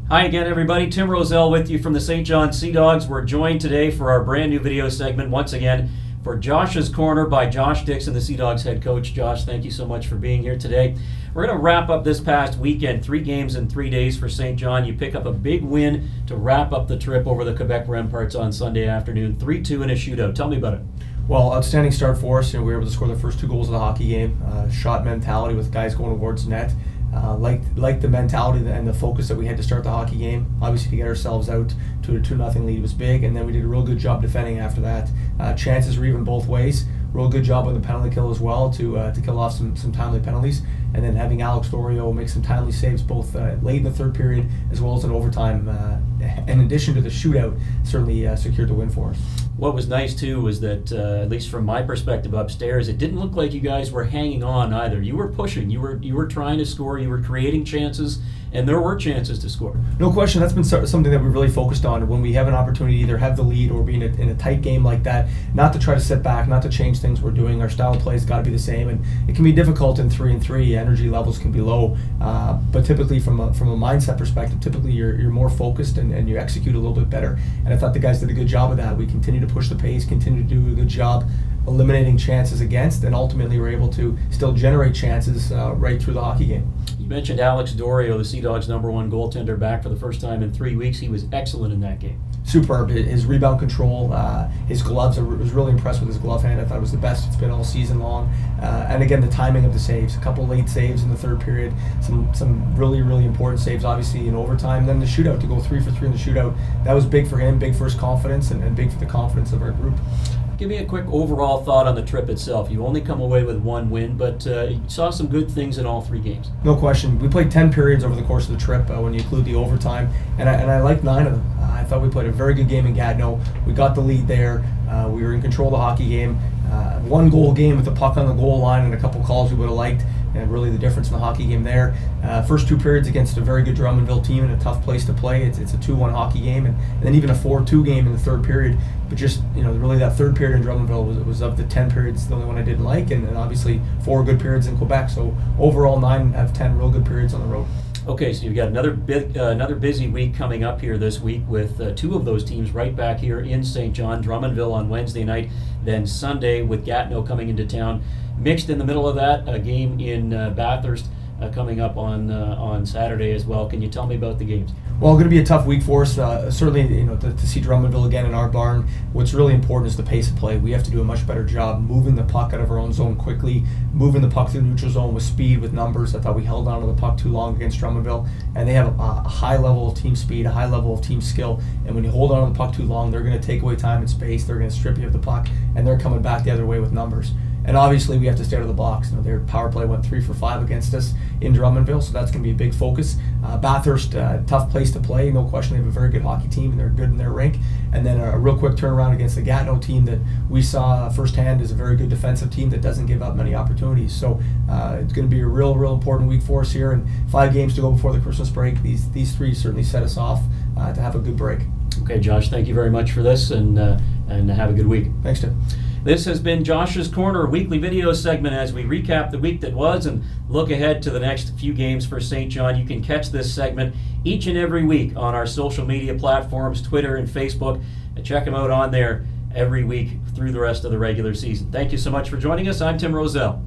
Hi again, everybody. Tim Roszell with you from the St. John Sea Dogs. We're joined today for our brand new video segment once again for Josh's Corner by Josh Dixon, the Sea Dogs head coach. Josh, thank you so much for being here today. We're going to wrap up this past weekend, 3 games in 3 days for St. John. You pick up a big win to wrap up the trip over the Quebec Remparts on Sunday afternoon, 3-2 in a shootout. Tell me about it. Well, outstanding start for us. We were able to score the first 2 goals of the hockey game. Shot mentality with guys going towards net. Like the mentality and the focus that we had to start the hockey game. Obviously, to get ourselves out to a 2-0 lead was big, and then we did a real good job defending after that. Chances were even both ways. Real good job on the penalty kill as well to kill off some timely penalties, and then having Alex Dorio make some timely saves both late in the third period as well as in overtime. In addition to the shootout, certainly secured the win for us. What was nice too was that, at least from my perspective upstairs, it didn't look like you guys were hanging on either. You were pushing, you were trying to score, you were creating chances, and there were chances to score. No question, that's been something that we really focused on when we have an opportunity to either have the lead or be in a tight game like that. Not to try to sit back, not to change things we're doing. Our style of play has got to be the same, and it can be difficult in 3-3. Energy levels can be low, but typically from a mindset perspective, typically you're more focused and you execute a little bit better. And I thought the guys did a good job of that. We continue to push the pace, continue to do a good job eliminating chances against, and ultimately we're able to still generate chances right through the hockey game. You mentioned Alex Dorio, the Sea Dogs' #1 goaltender, back for the first time in 3 weeks. He was excellent in that game. Superb. His rebound control, his gloves, I was really impressed with his glove hand. I thought it was the best it's been all season long. And again, the timing of the saves. A couple late saves in the third period. Some really, really important saves, obviously, in overtime. And then the shootout, to go 3 for 3 in the shootout. That was big for him, big for his confidence, and big for the confidence of our group. Give me a quick overall thought on the trip itself. You only come away with 1 win, but you saw some good things in all 3 games. No question. We played 10 periods over the course of the trip when you include the overtime, and I liked 9 of them. I thought we played a very good game in Gatineau. We got the lead there. We were in control of the hockey game. 1 goal game with the puck on the goal line and a couple calls we would have liked. And really the difference in the hockey game there. First 2 periods against a very good Drummondville team in a tough place to play. It's a 2-1 hockey game, and then even a 4-2 game in the third period. But just, really that third period in Drummondville was of the 10 periods the only one I didn't like, and obviously 4 good periods in Quebec. So overall 9 out of 10 real good periods on the road. Okay, so you've got another busy week coming up here this week with 2 of those teams right back here in St. John. Drummondville on Wednesday night, then Sunday with Gatineau coming into town. Mixed in the middle of that, a game in Bathurst coming up on Saturday as well. Can you tell me about the games? Well, going to be a tough week for us. Certainly, to see Drummondville again in our barn. What's really important is the pace of play. We have to do a much better job moving the puck out of our own zone quickly, moving the puck through the neutral zone with speed, with numbers. I thought we held on to the puck too long against Drummondville, and they have a high level of team speed, a high level of team skill. And when you hold on to the puck too long, they're going to take away time and space. They're going to strip you of the puck, and they're coming back the other way with numbers. And obviously, we have to stay out of the box. Their power play went 3 for 5 against us in Drummondville, so that's going to be a big focus. Bathurst, tough place to play, no question. They have a very good hockey team, and they're good in their rink. And then a real quick turnaround against the Gatineau team that we saw firsthand is a very good defensive team that doesn't give up many opportunities. So it's going to be a real important week for us here, and 5 games to go before the Christmas break. These 3 certainly set us off to have a good break. Okay, Josh, thank you very much for this, and have a good week. Thanks, Tim. This has been Josh's Corner, a weekly video segment as we recap the week that was and look ahead to the next few games for St. John. You can catch this segment each and every week on our social media platforms, Twitter and Facebook. And check them out on there every week through the rest of the regular season. Thank you so much for joining us. I'm Tim Roszell.